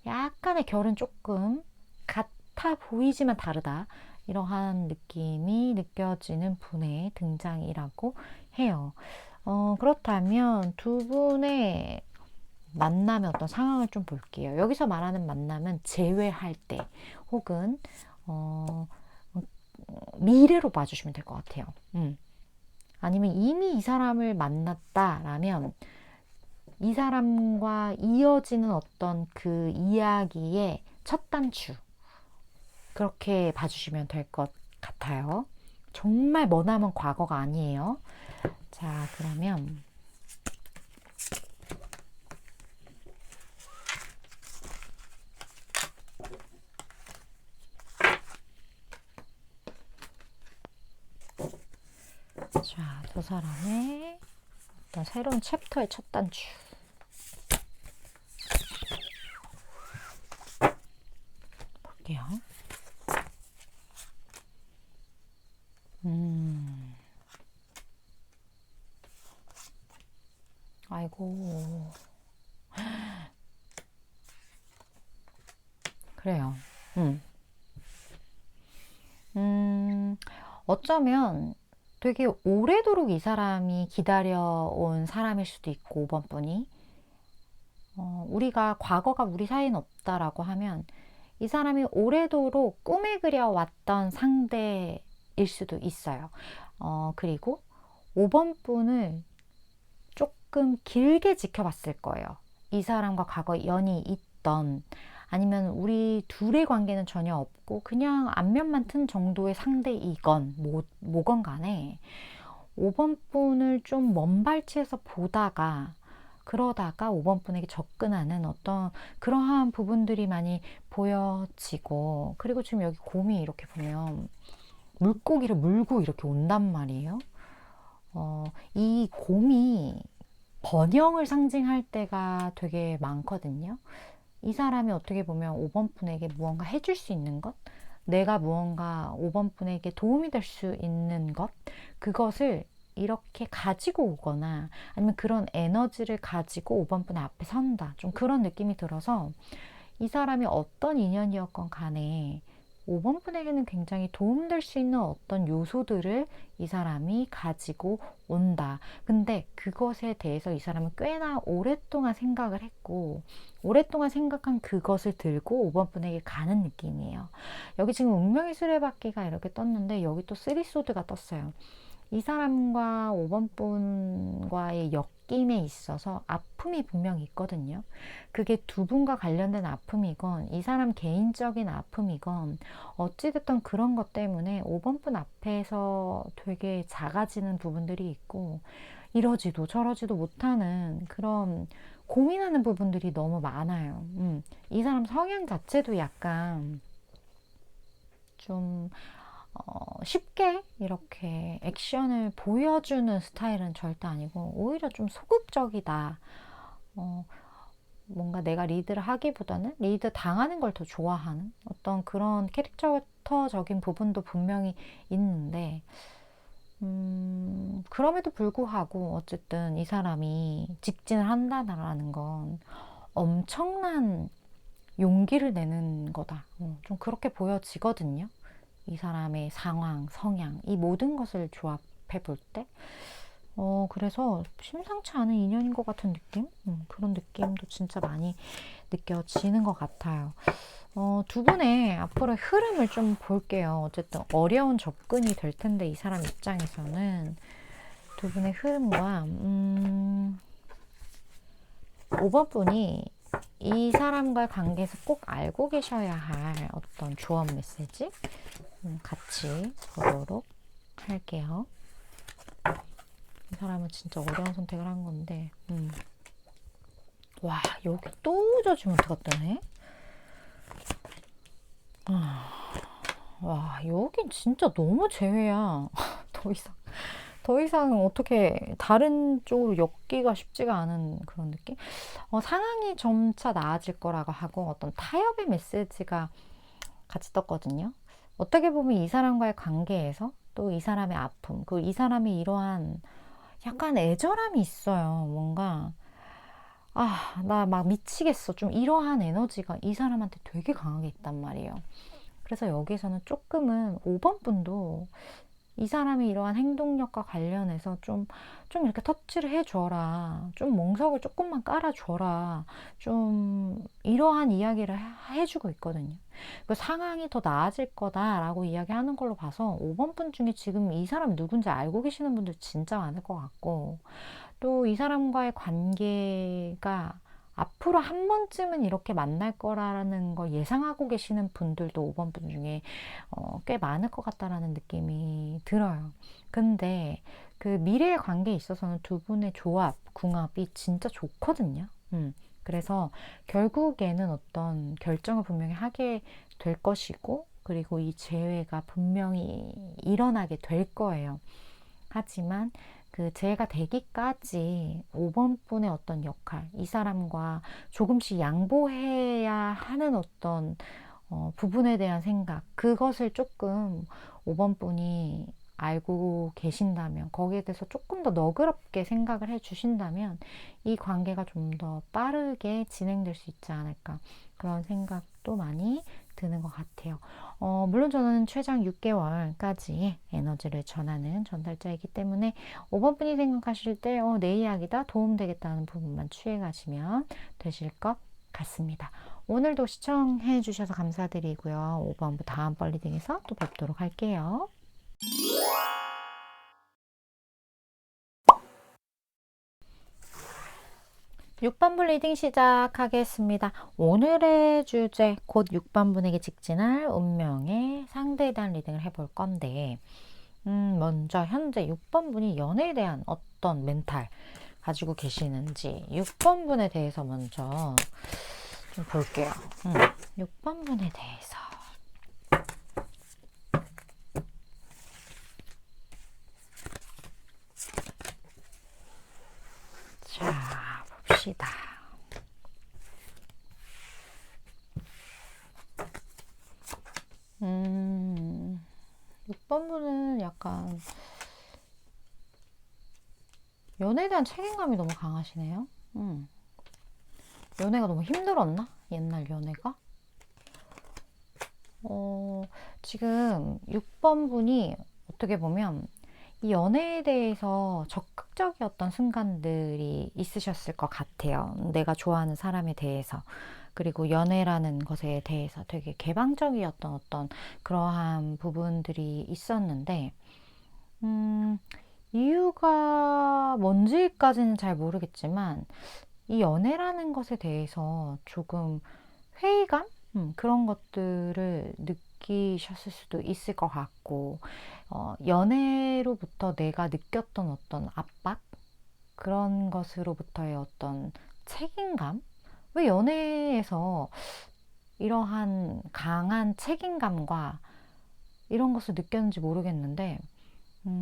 약간의 결은 조금 같아 보이지만 다르다. 이러한 느낌이 느껴지는 분의 등장이라고 해요. 그렇다면 두 분의 만남의 어떤 상황을 좀 볼게요. 여기서 말하는 만남은 재회할 때 혹은 미래로 봐주시면 될 것 같아요. 아니면 이미 이 사람을 만났다라면 이 사람과 이어지는 어떤 그 이야기의 첫 단추, 그렇게 봐주시면 될 것 같아요. 정말 머나먼 과거가 아니에요. 자, 그러면 자, 두 사람의 어떤 새로운 챕터의 첫 단추 볼게요. 아이고, 그래요. 어쩌면 되게 오래도록 이 사람이 기다려온 사람일 수도 있고, 5번 분이. 우리가 과거가 우리 사이는 없다라고 하면 이 사람이 오래도록 꿈에 그려왔던 상대일 수도 있어요. 그리고 5번 분을 조금 길게 지켜봤을 거예요. 이 사람과 과거 연이 있던, 아니면 우리 둘의 관계는 전혀 없고 그냥 안면만 튼 정도의 상대이건 뭐건 간에 5번 분을 좀 먼발치에서 보다가 그러다가 5번 분에게 접근하는 어떤 그러한 부분들이 많이 보여지고, 그리고 지금 여기 곰이 이렇게 보면 물고기를 물고 이렇게 온단 말이에요. 이 곰이 번영을 상징할 때가 되게 많거든요. 이 사람이 어떻게 보면 5번 분에게 무언가 해줄 수 있는 것, 내가 무언가 5번 분에게 도움이 될 수 있는 것, 그것을 이렇게 가지고 오거나 아니면 그런 에너지를 가지고 5번 분의 앞에 선다. 좀 그런 느낌이 들어서 이 사람이 어떤 인연이었건 간에 5번 분에게는 굉장히 도움될 수 있는 어떤 요소들을 이 사람이 가지고 온다. 근데 그것에 대해서 이 사람은 꽤나 오랫동안 생각을 했고, 오랫동안 생각한 그것을 들고 5번 분에게 가는 느낌이에요. 여기 지금 운명의 수레바퀴가 이렇게 떴는데 여기 또 쓰리소드가 떴어요. 이 사람과 5번 분과의 엮임에 있어서 아픔이 분명히 있거든요. 그게 두 분과 관련된 아픔이건 이 사람 개인적인 아픔이건 어찌됐든 그런 것 때문에 5번 분 앞에서 되게 작아지는 부분들이 있고, 이러지도 저러지도 못하는 그런 고민하는 부분들이 너무 많아요. 이 사람 성향 자체도 약간 좀 쉽게 이렇게 액션을 보여주는 스타일은 절대 아니고 오히려 좀 소극적이다. 뭔가 내가 리드를 하기보다는 리드 당하는 걸 더 좋아하는 어떤 그런 캐릭터적인 부분도 분명히 있는데, 그럼에도 불구하고 어쨌든 이 사람이 직진을 한다는 건 엄청난 용기를 내는 거다. 좀 그렇게 보여지거든요. 이 사람의 상황, 성향, 이 모든 것을 조합해 볼 때. 그래서 심상치 않은 인연인 것 같은 느낌? 그런 느낌도 진짜 많이 느껴지는 것 같아요. 두 분의 앞으로의 흐름을 좀 볼게요. 어쨌든 어려운 접근이 될 텐데, 이 사람 입장에서는 두 분의 흐름과, 5번 분이 이 사람과의 관계에서 꼭 알고 계셔야 할 어떤 조언 메시지 같이 보도록 할게요. 이 사람은 진짜 어려운 선택을 한 건데, 와, 여기 또 저지먼트가 뜨네? 와, 여긴 진짜 너무 제외야. 더 이상 어떻게 다른 쪽으로 엮기가 쉽지가 않은 그런 느낌? 상황이 점차 나아질 거라고 하고 어떤 타협의 메시지가 같이 떴거든요. 어떻게 보면 이 사람과의 관계에서 또 이 사람의 아픔, 그리고 이 사람이 이러한 약간 애절함이 있어요. 뭔가, 나 막 미치겠어. 좀 이러한 에너지가 이 사람한테 되게 강하게 있단 말이에요. 그래서 여기서는 조금은 5번 분도 이 사람이 이러한 행동력과 관련해서 좀 이렇게 터치를 해줘라. 좀 멍석을 조금만 깔아줘라. 좀 이러한 이야기를 해주고 있거든요. 그 상황이 더 나아질 거다라고 이야기하는 걸로 봐서 5번 분 중에 지금 이 사람 누군지 알고 계시는 분들 진짜 많을 것 같고, 또 이 사람과의 관계가 앞으로 한 번쯤은 이렇게 만날 거라는 걸 예상하고 계시는 분들도 5번 분 중에 꽤 많을 것 같다라는 느낌이 들어요. 근데 그 미래의 관계에 있어서는 두 분의 조합, 궁합이 진짜 좋거든요. 그래서 결국에는 어떤 결정을 분명히 하게 될 것이고, 그리고 이 재회가 분명히 일어나게 될 거예요. 하지만 그 재해가 되기까지 5번 분의 어떤 역할, 이 사람과 조금씩 양보해야 하는 어떤 부분에 대한 생각, 그것을 조금 5번 분이 알고 계신다면, 거기에 대해서 조금 더 너그럽게 생각을 해 주신다면 이 관계가 좀 더 빠르게 진행될 수 있지 않을까, 그런 생각도 많이 드는 것 같아요. 물론 저는 최장 6개월까지 에너지를 전하는 전달자이기 때문에 5번 분이 생각하실 때 내 이야기다, 도움되겠다는 부분만 취해 가시면 되실 것 같습니다. 오늘도 시청해 주셔서 감사드리고요. 5번부 다음번 리딩에서 또 뵙도록 할게요. 6번분 리딩 시작하겠습니다. 오늘의 주제, 곧 6번분에게 직진할 운명의 상대에 대한 리딩을 해볼 건데, 먼저 현재 6번분이 연애에 대한 어떤 멘탈 가지고 계시는지 6번분에 대해서 먼저 좀 볼게요. 6번분에 대해서. 자, 봅시다. 6번분은 약간 연애에 대한 책임감이 너무 강하시네요. 연애가 너무 힘들었나? 옛날 연애가? 지금 6번분이 어떻게 보면 이 연애에 대해서 적극적이었던 순간들이 있으셨을 것 같아요. 내가 좋아하는 사람에 대해서. 그리고 연애라는 것에 대해서 되게 개방적이었던 어떤 그러한 부분들이 있었는데, 이유가 뭔지까지는 잘 모르겠지만, 이 연애라는 것에 대해서 조금 회의감? 그런 것들을 느끼셨을 수도 있을 것 같고, 연애로부터 내가 느꼈던 어떤 압박? 그런 것으로부터의 어떤 책임감? 왜 연애에서 이러한 강한 책임감과 이런 것을 느꼈는지 모르겠는데,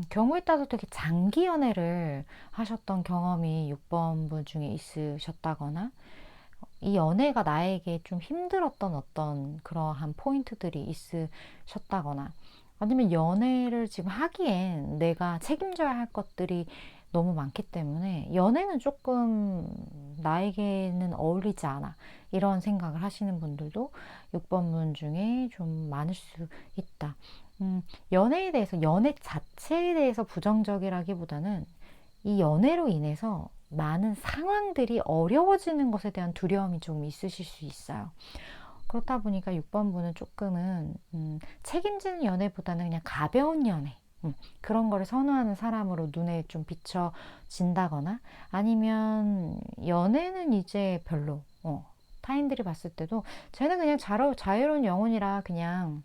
경우에 따라서 되게 장기 연애를 하셨던 경험이 6번분 중에 있으셨다거나, 이 연애가 나에게 좀 힘들었던 어떤 그러한 포인트들이 있으셨다거나, 아니면 연애를 지금 하기엔 내가 책임져야 할 것들이 너무 많기 때문에 연애는 조금 나에게는 어울리지 않아, 이런 생각을 하시는 분들도 6번분 중에 좀 많을 수 있다. 연애에 대해서, 연애 자체에 대해서 부정적이라기보다는 이 연애로 인해서 많은 상황들이 어려워지는 것에 대한 두려움이 좀 있으실 수 있어요. 그렇다 보니까 6번분은 조금은 책임지는 연애보다는 그냥 가벼운 연애, 그런 거를 선호하는 사람으로 눈에 좀 비춰진다거나 아니면 연애는 이제 별로 타인들이 봤을 때도 쟤는 그냥 자유로운 영혼이라 그냥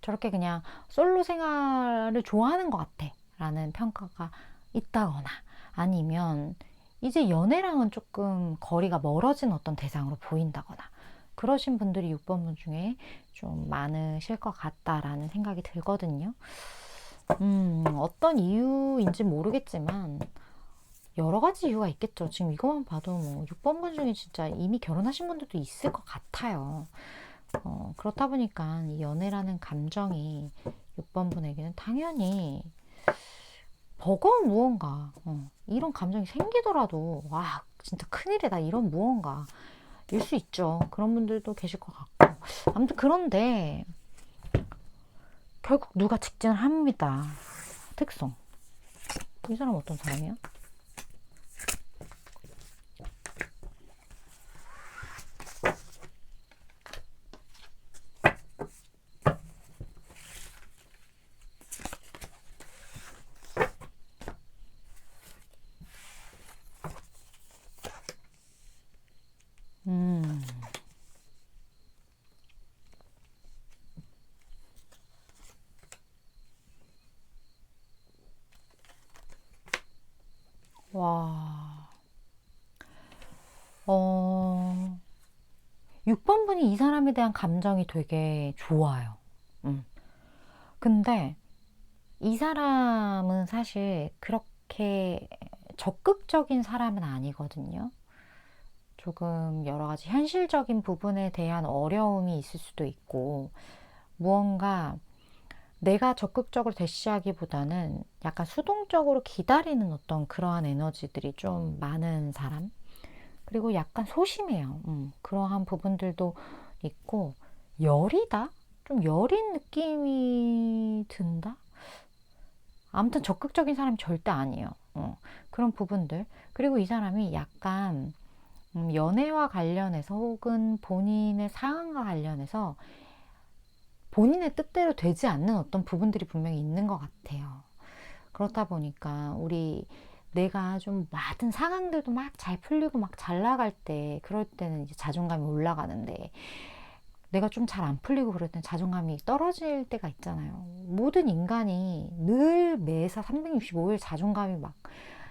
저렇게 그냥 솔로 생활을 좋아하는 것 같아 라는 평가가 있다거나 아니면 이제 연애랑은 조금 거리가 멀어진 어떤 대상으로 보인다거나 그러신 분들이 6번 분 중에 좀 많으실 것 같다라는 생각이 들거든요. 어떤 이유인지 모르겠지만 여러 가지 이유가 있겠죠. 지금 이것만 봐도 뭐 6번 분 중에 진짜 이미 결혼하신 분들도 있을 것 같아요. 그렇다 보니까 이 연애라는 감정이 6번 분에게는 당연히 버거운 무언가, 이런 감정이 생기더라도 와 진짜 큰일이다 이런 무언가 일 수 있죠. 그런 분들도 계실 것 같고 아무튼 그런데 결국 누가 직진을 합니다. 특성. 이 사람 어떤 사람이야? 음, 와, 6번 분이 이 사람에 대한 감정이 되게 좋아요. 음. 근데 이 사람은 사실 그렇게 적극적인 사람은 아니거든요. 조금 여러 가지 현실적인 부분에 대한 어려움이 있을 수도 있고, 무언가 내가 적극적으로 대시하기보다는 약간 수동적으로 기다리는 어떤 그러한 에너지들이 좀 많은 사람? 그리고 약간 소심해요. 그러한 부분들도 있고, 여리다? 좀 여린 느낌이 든다? 아무튼 적극적인 사람이 절대 아니에요. 그런 부분들. 그리고 이 사람이 약간 연애와 관련해서 혹은 본인의 상황과 관련해서 본인의 뜻대로 되지 않는 어떤 부분들이 분명히 있는 것 같아요. 그렇다 보니까 우리 내가 좀 많은 상황들도 막 잘 풀리고 막 잘 나갈 때 그럴 때는 이제 자존감이 올라가는데 내가 좀 잘 안 풀리고 그럴 땐 자존감이 떨어질 때가 있잖아요. 모든 인간이 늘 매사 365일 자존감이 막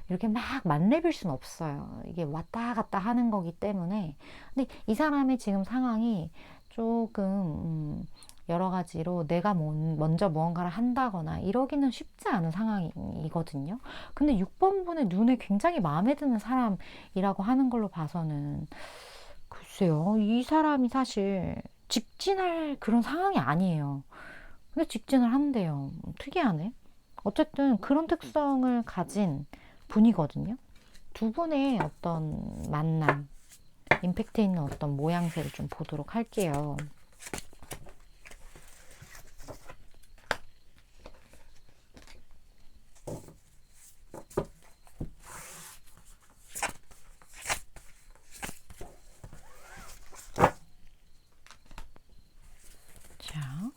이렇게 막 만렙일 수는 없어요. 이게 왔다 갔다 하는 거기 때문에. 근데 이 사람의 지금 상황이 조금 여러 가지로 내가 먼저 무언가를 한다거나 이러기는 쉽지 않은 상황이거든요. 근데 6번 분의 눈에 굉장히 마음에 드는 사람이라고 하는 걸로 봐서는 글쎄요. 이 사람이 사실 직진할 그런 상황이 아니에요. 근데 직진을 한대요. 특이하네. 어쨌든 그런 특성을 가진 분이거든요. 두 분의 어떤 만남, 임팩트 있는 어떤 모양새를 좀 보도록 할게요. 자,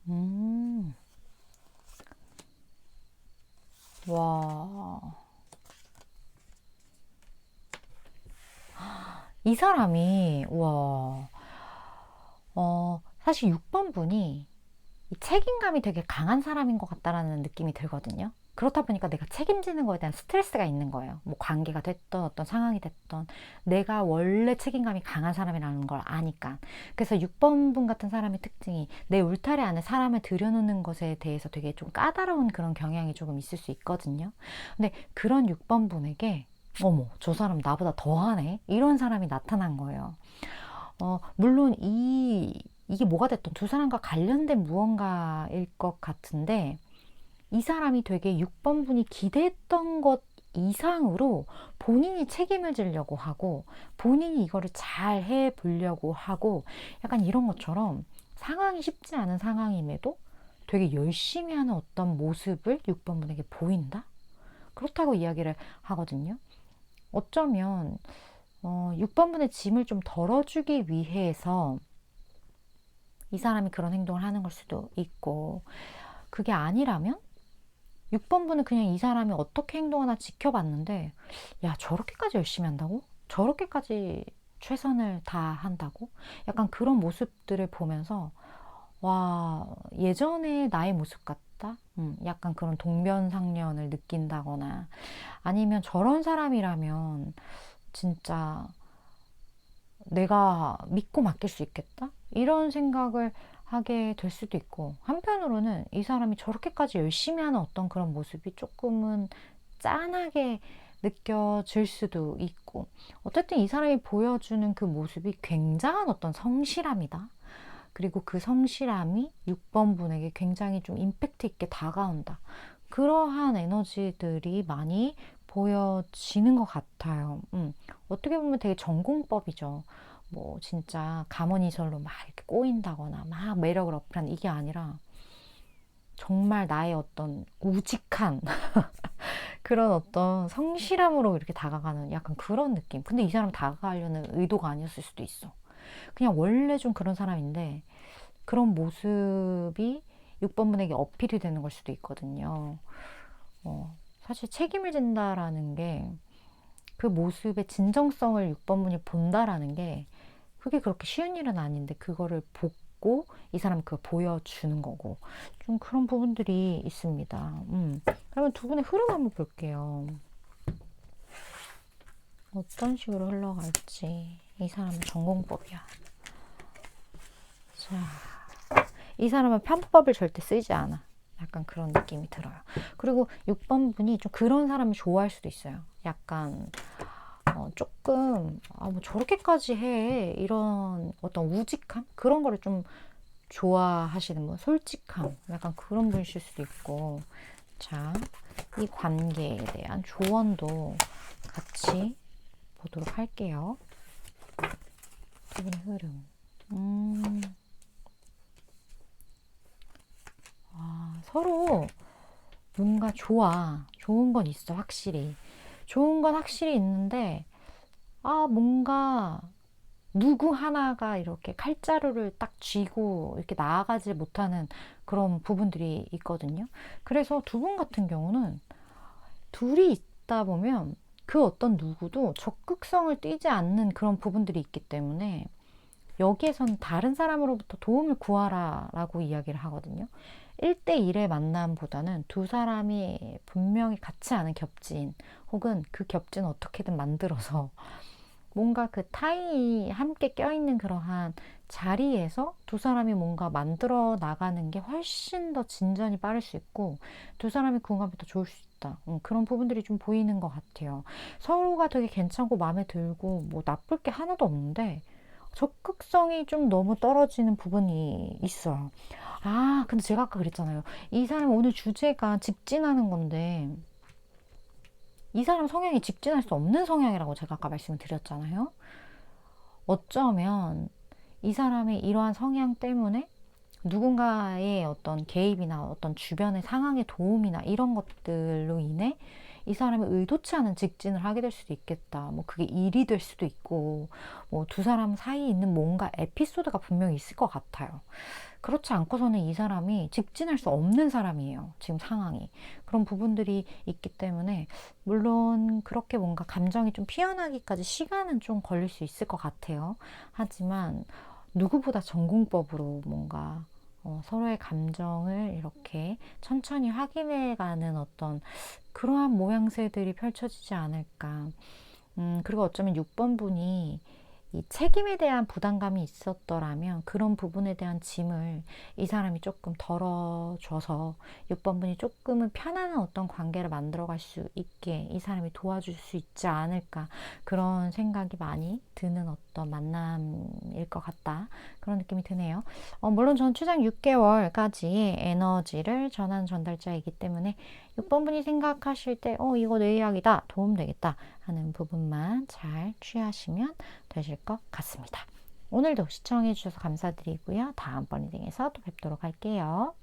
음, 와. 이 사람이, 와, 사실 6번 분이 이 책임감이 되게 강한 사람인 것 같다라는 느낌이 들거든요. 그렇다 보니까 내가 책임지는 거에 대한 스트레스가 있는 거예요. 뭐 관계가 됐던 어떤 상황이 됐던 내가 원래 책임감이 강한 사람이라는 걸 아니까. 그래서 6번 분 같은 사람의 특징이 내 울타리 안에 사람을 들여놓는 것에 대해서 되게 좀 까다로운 그런 경향이 조금 있을 수 있거든요. 근데 그런 6번 분에게 어머, 저 사람 나보다 더하네? 이런 사람이 나타난 거예요. 물론 이게 뭐가 됐든 두 사람과 관련된 무언가일 것 같은데 이 사람이 되게 6번 분이 기대했던 것 이상으로 본인이 책임을 지려고 하고 본인이 이거를 잘 해보려고 하고 약간 이런 것처럼 상황이 쉽지 않은 상황임에도 되게 열심히 하는 어떤 모습을 6번 분에게 보인다? 그렇다고 이야기를 하거든요. 어쩌면 6번 분의 짐을 좀 덜어주기 위해서 이 사람이 그런 행동을 하는 걸 수도 있고, 그게 아니라면 6번 분은 그냥 이 사람이 어떻게 행동하나 지켜봤는데, 야, 저렇게까지 열심히 한다고? 저렇게까지 최선을 다한다고? 약간 그런 모습들을 보면서, 와, 예전의 나의 모습 같다? 약간 그런 동면상련을 느낀다거나, 아니면 저런 사람이라면 진짜 내가 믿고 맡길 수 있겠다? 이런 생각을 하게 될 수도 있고, 한편으로는 이 사람이 저렇게까지 열심히 하는 어떤 그런 모습이 조금은 짠하게 느껴질 수도 있고, 어쨌든 이 사람이 보여주는 그 모습이 굉장한 어떤 성실함이다. 그리고 그 성실함이 6번 분에게 굉장히 좀 임팩트 있게 다가온다. 그러한 에너지들이 많이 보여지는 것 같아요. 어떻게 보면 되게 전공법이죠. 뭐 진짜 가머니설로 막 이렇게 꼬인다거나 막 매력을 어필하는 이게 아니라 정말 나의 어떤 우직한 그런 어떤 성실함으로 이렇게 다가가는 약간 그런 느낌. 근데 이 사람 다가가려는 의도가 아니었을 수도 있어. 그냥 원래 좀 그런 사람인데 그런 모습이 6번 분에게 어필이 되는 걸 수도 있거든요. 사실 책임을 진다라는 게 그 모습의 진정성을 6번 분이 본다라는 게 그게 그렇게 쉬운 일은 아닌데 그거를 보고 이 사람이 그걸 보여주는 거고 좀 그런 부분들이 있습니다. 그러면 두 분의 흐름 한번 볼게요. 어떤 식으로 흘러갈지. 이 사람은 전공법이야. 자, 이 사람은 편법을 절대 쓰지 않아. 약간 그런 느낌이 들어요. 그리고 6번 분이 좀 그런 사람을 좋아할 수도 있어요. 약간 조금 뭐 저렇게까지 해 이런 어떤 우직함 그런 거를 좀 좋아하시는 분, 솔직함 약간 그런 분이실 수도 있고, 자, 이 관계에 대한 조언도 같이 보도록 할게요. 두 분의 흐름. 서로 뭔가 좋은 건 있어, 확실히. 좋은 건 확실히 있는데, 뭔가 누구 하나가 이렇게 칼자루를 딱 쥐고 이렇게 나아가지 못하는 그런 부분들이 있거든요. 그래서 두 분 같은 경우는 둘이 있다 보면 그 어떤 누구도 적극성을 띠지 않는 그런 부분들이 있기 때문에 여기에선 다른 사람으로부터 도움을 구하라 라고 이야기를 하거든요. 1대1의 만남보다는 두 사람이 분명히 같이 아는 겹친 혹은 그 겹친을 어떻게든 만들어서 뭔가 그 타인이 함께 껴있는 그러한 자리에서 두 사람이 뭔가 만들어 나가는 게 훨씬 더 진전이 빠를 수 있고 두 사람의 궁합이 더 좋을 수 있다. 그런 부분들이 좀 보이는 것 같아요. 서로가 되게 괜찮고 마음에 들고 뭐 나쁠 게 하나도 없는데 적극성이 좀 너무 떨어지는 부분이 있어요. 근데 제가 아까 그랬잖아요. 이 사람 오늘 주제가 직진하는 건데 이 사람 성향이 직진할 수 없는 성향이라고 제가 아까 말씀을 드렸잖아요. 어쩌면 이 사람의 이러한 성향 때문에 누군가의 어떤 개입이나 어떤 주변의 상황의 도움이나 이런 것들로 인해 이 사람이 의도치 않은 직진을 하게 될 수도 있겠다. 뭐 그게 일이 될 수도 있고, 뭐 두 사람 사이에 있는 뭔가 에피소드가 분명히 있을 것 같아요. 그렇지 않고서는 이 사람이 직진할 수 없는 사람이에요. 지금 상황이. 그런 부분들이 있기 때문에 물론 그렇게 뭔가 감정이 좀 피어나기까지 시간은 좀 걸릴 수 있을 것 같아요. 하지만 누구보다 전공법으로 뭔가 서로의 감정을 이렇게 천천히 확인해가는 어떤 그러한 모양새들이 펼쳐지지 않을까. 그리고 어쩌면 6번 분이 이 책임에 대한 부담감이 있었더라면 그런 부분에 대한 짐을 이 사람이 조금 덜어줘서 6번 분이 조금은 편안한 어떤 관계를 만들어갈 수 있게 이 사람이 도와줄 수 있지 않을까, 그런 생각이 많이 드는 어떤 만남일 것 같다, 그런 느낌이 드네요. 물론 전 최장 6개월까지의 에너지를 전하는 전달자이기 때문에 6번 분이 생각하실 때 이거 내 이야기다, 도움되겠다 하는 부분만 잘 취하시면 되실 것 같습니다. 오늘도 시청해 주셔서 감사드리고요. 다음번 리딩에서 또 뵙도록 할게요.